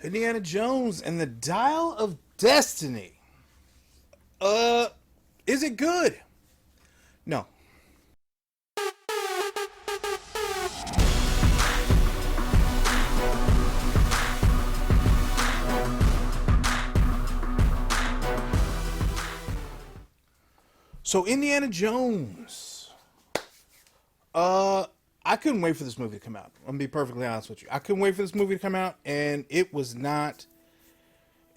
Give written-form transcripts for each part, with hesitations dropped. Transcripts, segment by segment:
Indiana Jones and the Dial of Destiny. Is it good? No. So Indiana Jones. I couldn't wait for this movie to come out. I'm gonna be perfectly honest with you. I couldn't wait for this movie to come out, and it was not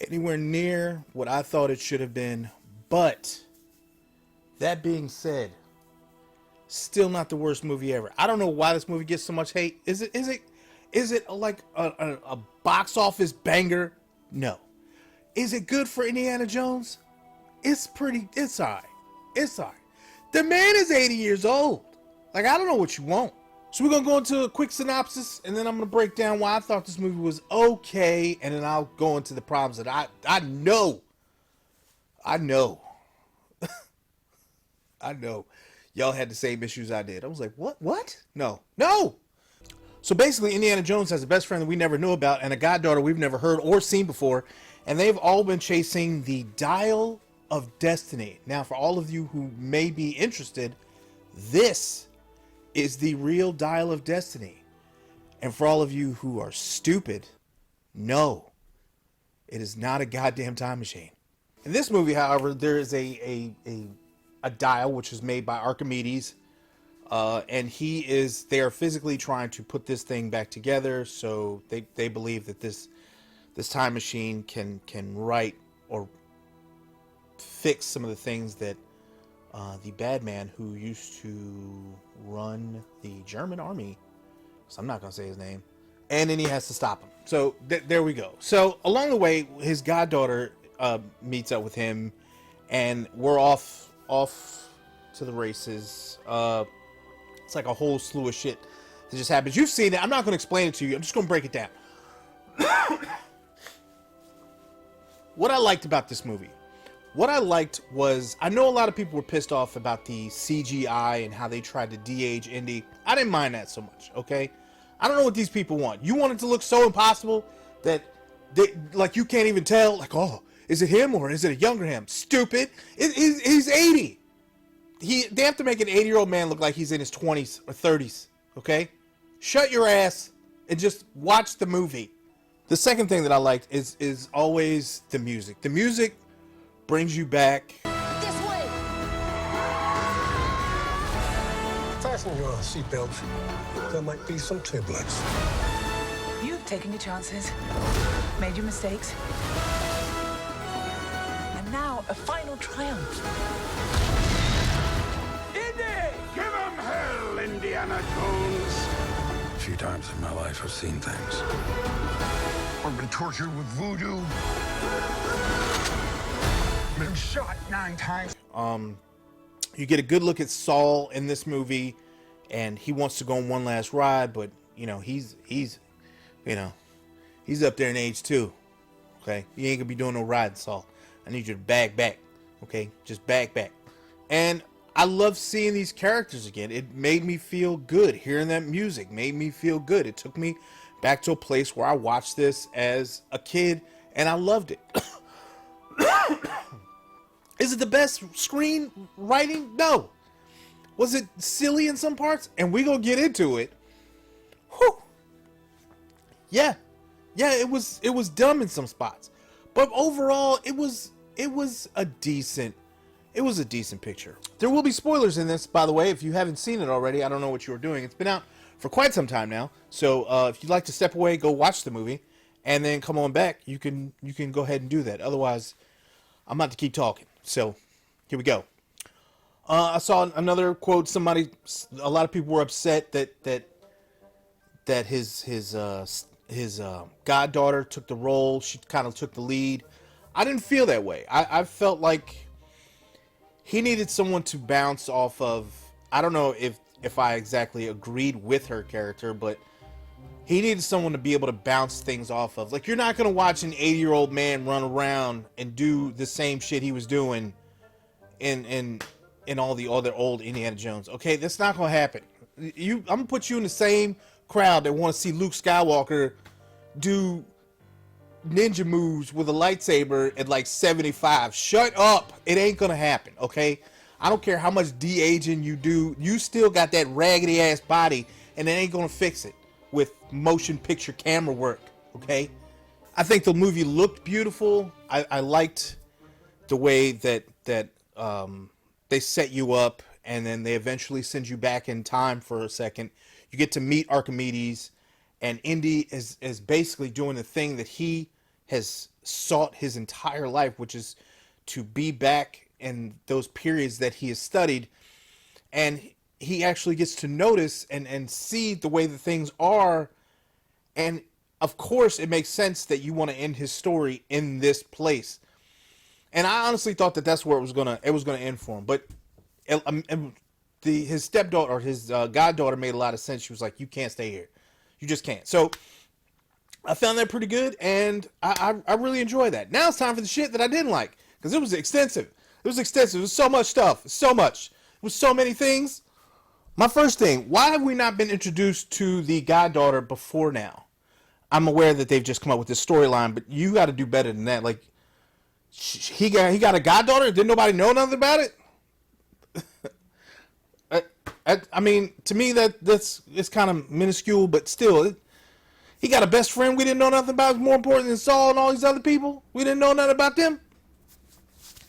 anywhere near what I thought it should have been. But that being said, still not the worst movie ever. I don't know why this movie gets so much hate. Is it like a box office banger? No. Is it good for Indiana Jones? It's alright. It's alright. The man is 80 years old. Like, I don't know what you want. So we're going to go into a quick synopsis, and then I'm going to break down why I thought this movie was okay, and then I'll go into the problems that I know. I know. I know. Y'all had the same issues I did. I was like, what? What? No. No! So basically, Indiana Jones has a best friend that we never knew about, and a goddaughter we've never heard or seen before, and they've all been chasing the Dial of Destiny. Now, for all of you who may be interested, this is the real Dial of Destiny. And for all of you who are stupid, no, it is not a goddamn time machine. In this movie, however, there is a dial which is made by Archimedes, and they are physically trying to put this thing back together. So they believe that this time machine can write or fix some of the things that the bad man who used to run the German army, so I'm not going to say his name, and then he has to stop him. So there we go. So along the way, his goddaughter meets up with him, and we're off to the races. It's like a whole slew of shit that just happens. You've seen it. I'm not going to explain it to you. I'm just going to break it down. What I liked about this movie. What I liked was, I know a lot of people were pissed off about the CGI and how they tried to de-age Indy. I didn't mind that so much, okay? I don't know what these people want. You want it to look so impossible that like you can't even tell, like, oh, is it him or is it a younger him? Stupid. He's 80. They have to make an 80-year-old man look like he's in his 20s or 30s, okay? Shut your ass and just watch the movie. The second thing that I liked is always the music. The music brings you back. This way! Fasten your seatbelts. There might be some turbulence. You've taken your chances, made your mistakes, and now a final triumph. Indy! Give him hell, Indiana Jones! A few times in my life, I've seen things. I've been tortured with voodoo. Been shot 9 times. You get a good look at Saul in this movie, and he wants to go on one last ride, but you know he's up there in age too. Okay, you ain't gonna be doing no riding, Saul. I need you to back, okay? Just back. And I love seeing these characters again. It made me feel good. Hearing that music made me feel good. It took me back to a place where I watched this as a kid, and I loved it. Is it the best screenwriting? No. Was it silly in some parts? And we gonna get into it. Whew. Yeah, it was dumb in some spots, but overall, it was a decent picture. There will be spoilers in this, by the way. If you haven't seen it already, I don't know what you were doing. It's been out for quite some time now, so if you'd like to step away, go watch the movie, and then come on back. You can go ahead and do that. Otherwise, I'm about to keep talking. So, here we go. I saw another quote. A lot of people were upset that his goddaughter took the role. She kind of took the lead. I didn't feel that way. I felt like he needed someone to bounce off of. I don't know if I exactly agreed with her character, but he needed someone to be able to bounce things off of. Like, you're not going to watch an 80-year-old man run around and do the same shit he was doing in all the other old Indiana Jones. Okay, that's not going to happen. I'm going to put you in the same crowd that want to see Luke Skywalker do ninja moves with a lightsaber at like 75. Shut up. It ain't gonna happen, okay? I don't care how much de-aging you do. You still got that raggedy ass body, and it ain't gonna fix it with motion picture camera work, okay? I think the movie looked beautiful. I liked the way that they set you up, and then they eventually send you back in time for a second. You get to meet Archimedes, and Indy is basically doing the thing that he has sought his entire life, which is to be back in those periods that he has studied, and he actually gets to notice and see the way that things are. And of course it makes sense that you want to end his story in this place, and I honestly thought that that's where it was gonna end for him. But his stepdaughter, or his goddaughter, made a lot of sense. She was like, you can't stay here, you just can't. So I found that pretty good, and I really enjoy that. Now it's time for the shit that I didn't like, because it was extensive. It was so much stuff. So much. It was so many things. My first thing, why have we not been introduced to the goddaughter before now? I'm aware that they've just come up with this storyline, but you got to do better than that. Like, he got a goddaughter? Didn't nobody know nothing about it? I mean, to me, it's kind of minuscule, but still, he got a best friend we didn't know nothing about. It's more important than Saul and all these other people. We didn't know nothing about them.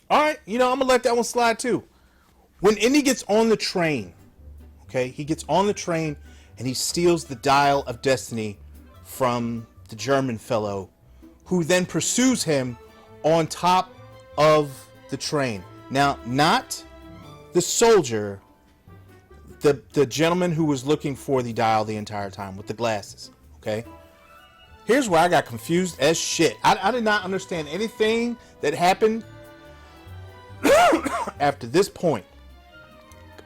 All right, I'm going to let that one slide too. When Indy gets on the train, okay, he gets on the train and he steals the Dial of Destiny from the German fellow, who then pursues him on top of the train. Now, not the soldier, the gentleman who was looking for the dial the entire time with the glasses, okay? Here's where I got confused as shit. I did not understand anything that happened after this point.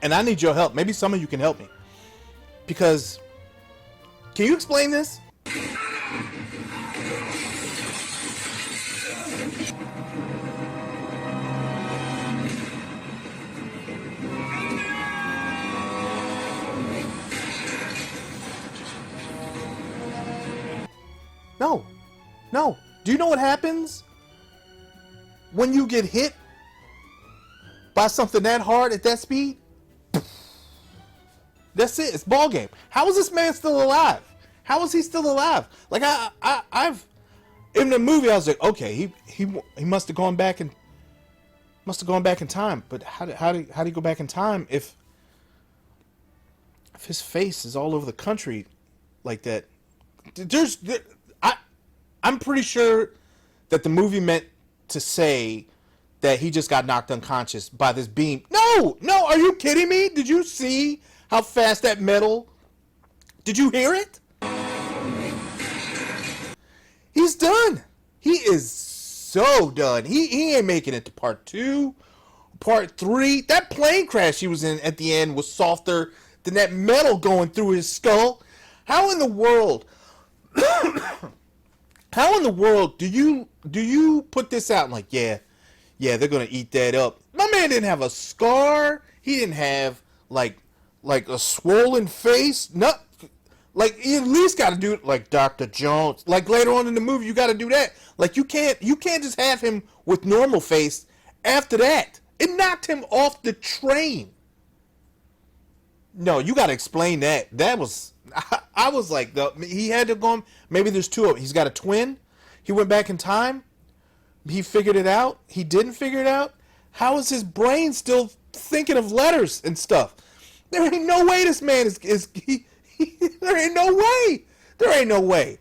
And I need your help. Maybe some of you can help me. Because, can you explain this? No. Do you know what happens when you get hit by something that hard at that speed? That's it. It's ball game. How is this man still alive? How is he still alive? Like I've in the movie I was like, okay, he must have gone back in time. But how did he go back in time if his face is all over the country like that? I'm pretty sure that the movie meant to say that he just got knocked unconscious by this beam. No, are you kidding me? Did you see how fast that metal? Did you hear it? He's done. He is so done. He ain't making it to part 2, part 3. That plane crash he was in at the end was softer than that metal going through his skull. How in the world? How in the world do you put this out and like, yeah, they're gonna eat that up? My man didn't have a scar. He didn't have like a swollen face. Not like, you at least got to do it like Dr. Jones. Like later on in the movie, you got to do that. Like you can't just have him with normal face. After that, it knocked him off the train. No, you got to explain that. That was. I was like, he had to go. Maybe there's two of them. He's got a twin. He went back in time. He figured it out. He didn't figure it out. How is his brain still thinking of letters and stuff? There ain't no way this man is there ain't no way. There ain't no way.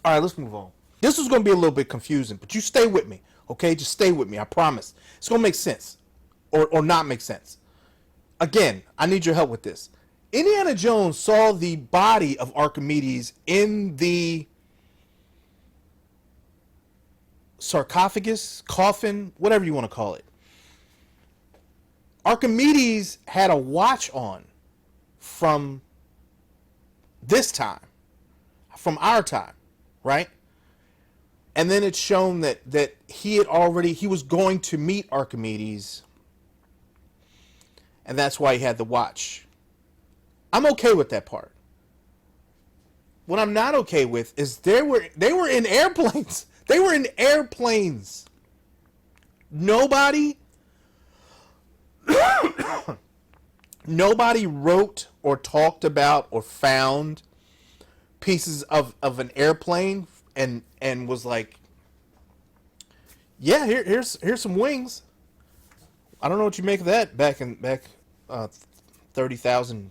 All right, let's move on. This is going to be a little bit confusing, but you stay with me, okay? Just stay with me. I promise. It's going to make sense or not make sense. Again, I need your help with this. Indiana Jones saw the body of Archimedes in the sarcophagus, coffin, whatever you want to call it. Archimedes had a watch on from this time, from our time, right? And then it's shown that he was going to meet Archimedes, and that's why he had the watch. I'm okay with that part. what I'm not okay with is they were in airplanes. They were in airplanes. Nobody wrote or talked about or found pieces of an airplane and was like, yeah, here's some wings. I don't know what you make of that back 30,000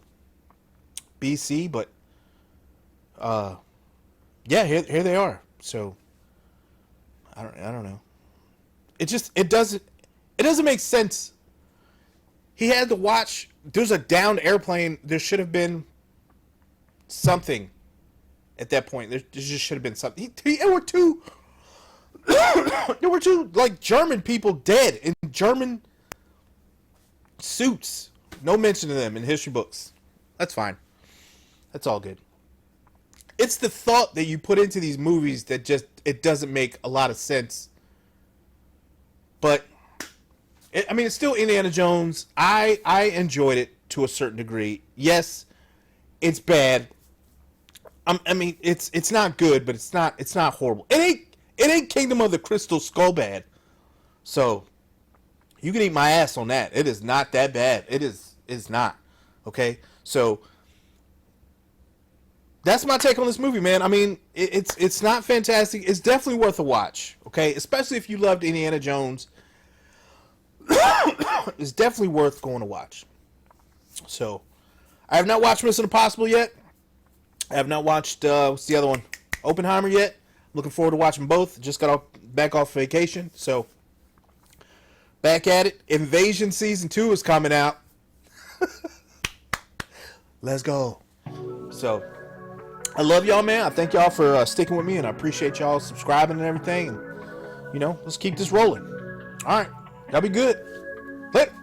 BC, but yeah, here they are. So I don't know. It doesn't make sense. He had to watch. There's a downed airplane. There should have been something at that point. There just should have been something. There were two like German people dead in German suits. No mention of them in history books. That's fine. That's all good. It's the thought that you put into these movies that just, it doesn't make a lot of sense. But it's still Indiana Jones. I enjoyed it to a certain degree. Yes, it's bad. It's not good, but it's not horrible. It ain't Kingdom of the Crystal Skull bad. So you can eat my ass on that. It is not that bad. It's not. Okay? So that's my take on this movie, man. I mean, it's not fantastic. It's definitely worth a watch. Okay? Especially if you loved Indiana Jones. It's definitely worth going to watch. So, I have not watched Mission Impossible yet. I have not watched, what's the other one? Oppenheimer yet. Looking forward to watching both. Just got back off vacation. So, back at it. Invasion Season 2 is coming out. Let's go. So, I love y'all, man. I thank y'all for sticking with me, and I appreciate y'all subscribing and everything. And, let's keep this rolling. All right. Y'all be good. Later.